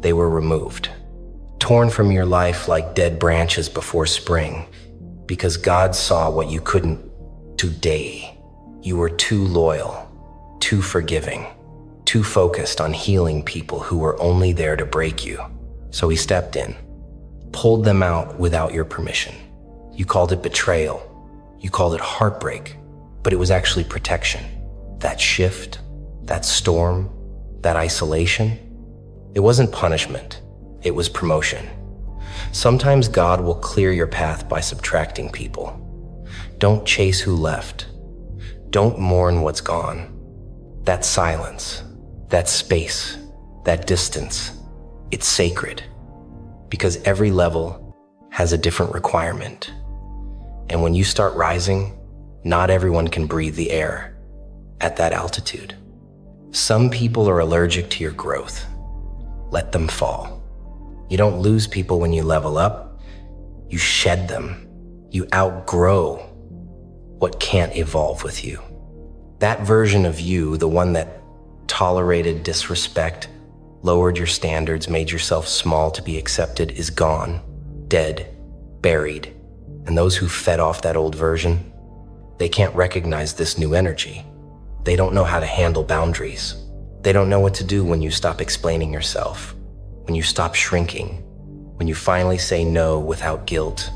They were removed, torn from your life like dead branches before spring, because God saw what you couldn't today. You were too loyal, too forgiving, too focused on healing people who were only there to break you. So he stepped in, pulled them out without your permission. You called it betrayal. You called it heartbreak, but it was actually protection. That shift, that storm, that isolation, it wasn't punishment, it was promotion. Sometimes God will clear your path by subtracting people. Don't chase who left. Don't mourn what's gone. That silence, that space, that distance, it's sacred, because every level has a different requirement. And when you start rising, not everyone can breathe the air at that altitude. Some people are allergic to your growth. Let them fall. You don't lose people when you level up. You shed them. You outgrow what can't evolve with you. That version of you, the one that tolerated disrespect, lowered your standards, made yourself small to be accepted, is gone, dead, buried. And those who fed off that old version, they can't recognize this new energy. They don't know how to handle boundaries. They don't know what to do when you stop explaining yourself, when you stop shrinking, when you finally say no without guilt.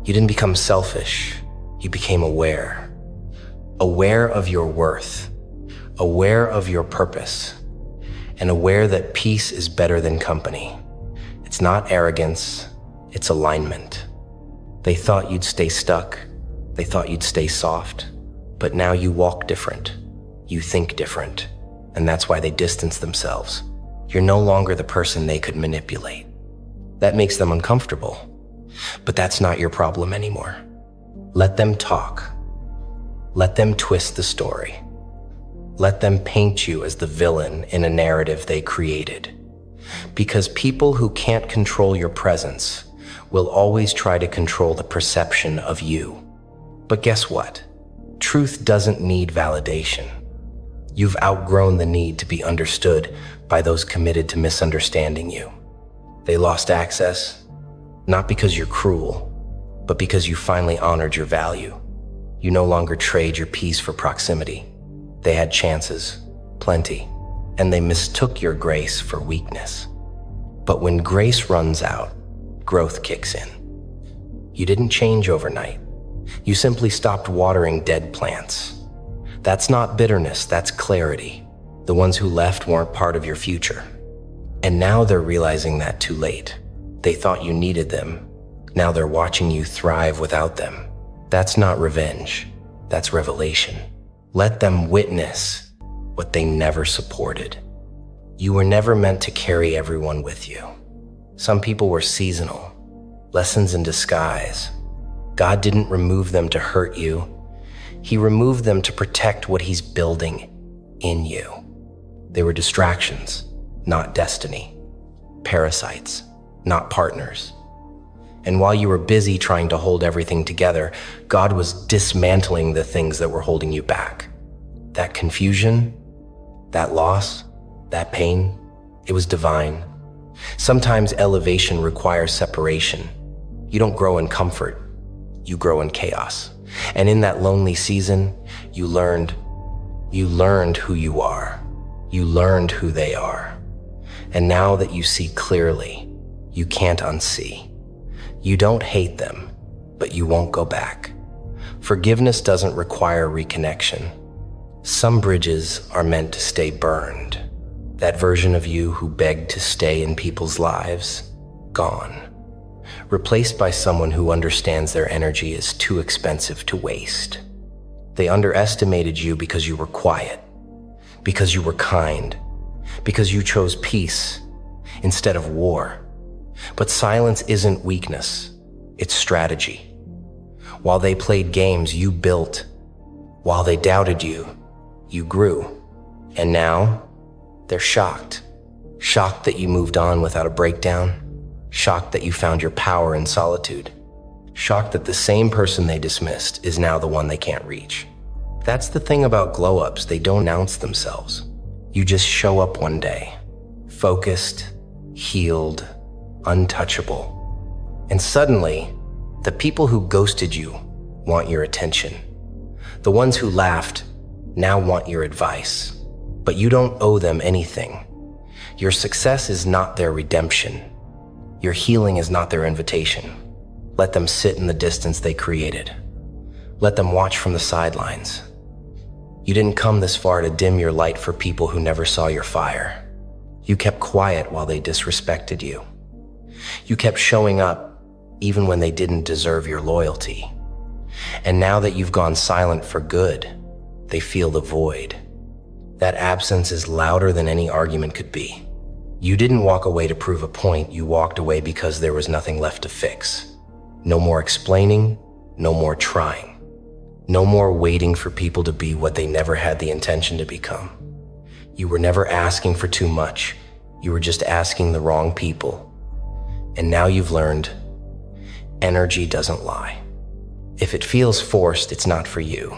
You didn't become selfish, you became aware. Aware of your worth, aware of your purpose, and aware that peace is better than company. It's not arrogance, it's alignment. They thought you'd stay stuck, they thought you'd stay soft, but now you walk different, you think different, and that's why they distance themselves. You're no longer the person they could manipulate. That makes them uncomfortable, but that's not your problem anymore. Let them talk. Let them twist the story. Let them paint you as the villain in a narrative they created. Because people who can't control your presence will always try to control the perception of you. But guess what? Truth doesn't need validation. You've outgrown the need to be understood by those committed to misunderstanding you. They lost access, not because you're cruel, but because you finally honored your value. You no longer trade your peace for proximity. They had chances, plenty, and they mistook your grace for weakness. But when grace runs out, growth kicks in. You didn't change overnight. You simply stopped watering dead plants. That's not bitterness, that's clarity. The ones who left weren't part of your future. And now they're realizing that too late. They thought you needed them. Now they're watching you thrive without them. That's not revenge, that's revelation. Let them witness what they never supported. You were never meant to carry everyone with you. Some people were seasonal, lessons in disguise. God didn't remove them to hurt you. He removed them to protect what he's building in you. They were distractions, not destiny. Parasites, not partners. And while you were busy trying to hold everything together, God was dismantling the things that were holding you back. That confusion, that loss, that pain, it was divine. Sometimes elevation requires separation. You don't grow in comfort, you grow in chaos. And in that lonely season, you learned who you are. You learned who they are. And now that you see clearly, you can't unsee. You don't hate them, but you won't go back. Forgiveness doesn't require reconnection. Some bridges are meant to stay burned. That version of you who begged to stay in people's lives, gone. Replaced by someone who understands their energy is too expensive to waste. They underestimated you because you were quiet, because you were kind, because you chose peace instead of war. But silence isn't weakness, it's strategy. While they played games, you built. While they doubted you, you grew. And now, they're shocked. Shocked that you moved on without a breakdown. Shocked that you found your power in solitude. Shocked that the same person they dismissed is now the one they can't reach. That's the thing about glow-ups, they don't announce themselves. You just show up one day, focused, healed, untouchable. And suddenly, the people who ghosted you want your attention. The ones who laughed now want your advice. But you don't owe them anything. Your success is not their redemption. Your healing is not their invitation. Let them sit in the distance they created. Let them watch from the sidelines. You didn't come this far to dim your light for people who never saw your fire. You kept quiet while they disrespected you. You kept showing up even when they didn't deserve your loyalty. And now that you've gone silent for good, they feel the void. That absence is louder than any argument could be. You didn't walk away to prove a point, you walked away because there was nothing left to fix. No more explaining, no more trying. No more waiting for people to be what they never had the intention to become. You were never asking for too much, you were just asking the wrong people. And now you've learned, energy doesn't lie. If it feels forced, it's not for you.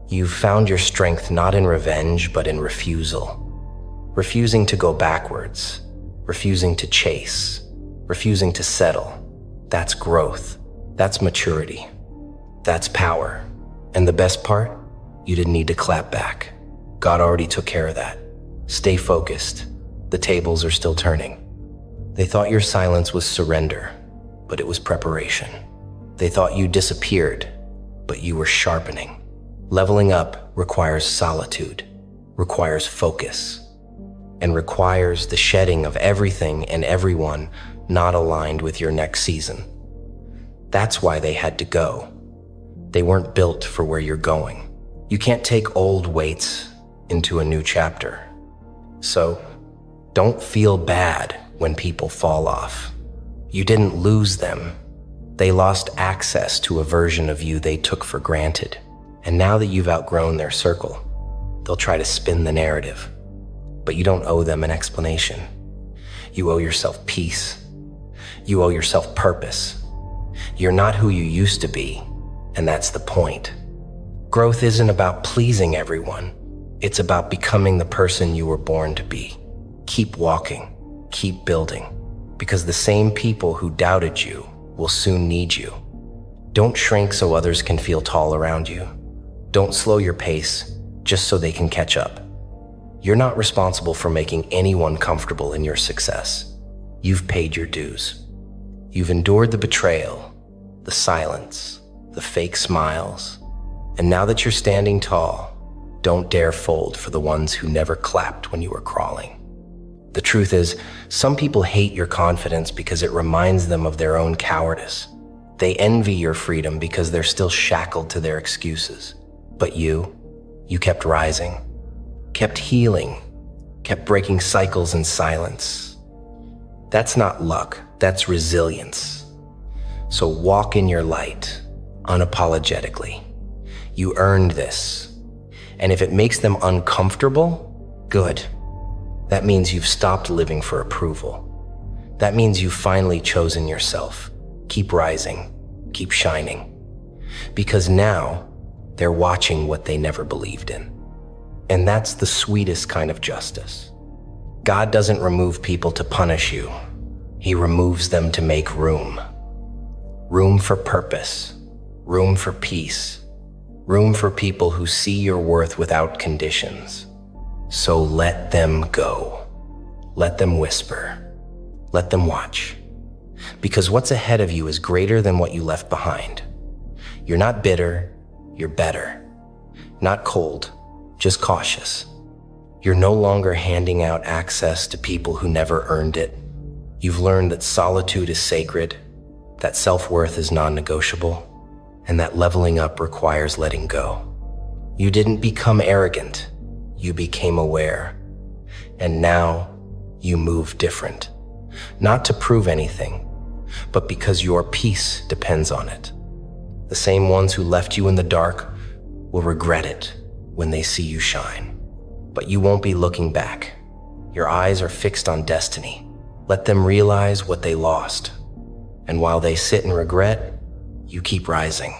You've found your strength not in revenge, but in refusal. Refusing to go backwards, refusing to chase, refusing to settle. That's growth, that's maturity, that's power. And the best part, you didn't need to clap back. God already took care of that. Stay focused, the tables are still turning. They thought your silence was surrender, but it was preparation. They thought you disappeared, but you were sharpening. Leveling up requires solitude, requires focus, and requires the shedding of everything and everyone not aligned with your next season. That's why they had to go. They weren't built for where you're going. You can't take old weights into a new chapter. So don't feel bad when people fall off. You didn't lose them. They lost access to a version of you they took for granted. And now that you've outgrown their circle, they'll try to spin the narrative. But you don't owe them an explanation. You owe yourself peace. You owe yourself purpose. You're not who you used to be, and that's the point. Growth isn't about pleasing everyone. It's about becoming the person you were born to be. Keep walking, keep building, because the same people who doubted you will soon need you. Don't shrink so others can feel tall around you. Don't slow your pace just so they can catch up. You're not responsible for making anyone comfortable in your success. You've paid your dues. You've endured the betrayal, the silence, the fake smiles. And now that you're standing tall, don't dare fold for the ones who never clapped when you were crawling. The truth is, some people hate your confidence because it reminds them of their own cowardice. They envy your freedom because they're still shackled to their excuses. But you kept rising, kept healing, kept breaking cycles in silence. That's not luck, that's resilience. So walk in your light, unapologetically. You earned this. And if it makes them uncomfortable, good. That means you've stopped living for approval. That means you've finally chosen yourself. Keep rising, keep shining. Because now, they're watching what they never believed in. And that's the sweetest kind of justice. God doesn't remove people to punish you. He removes them to make room. Room for purpose, room for peace, room for people who see your worth without conditions. So let them go. Let them whisper. Let them watch. Because what's ahead of you is greater than what you left behind. You're not bitter, you're better. Not cold, just cautious. You're no longer handing out access to people who never earned it. You've learned that solitude is sacred, that self-worth is non-negotiable, and that leveling up requires letting go. You didn't become arrogant, you became aware. And now you move different. Not to prove anything, but because your peace depends on it. The same ones who left you in the dark will regret it when they see you shine. But you won't be looking back. Your eyes are fixed on destiny. Let them realize what they lost. And while they sit in regret, you keep rising.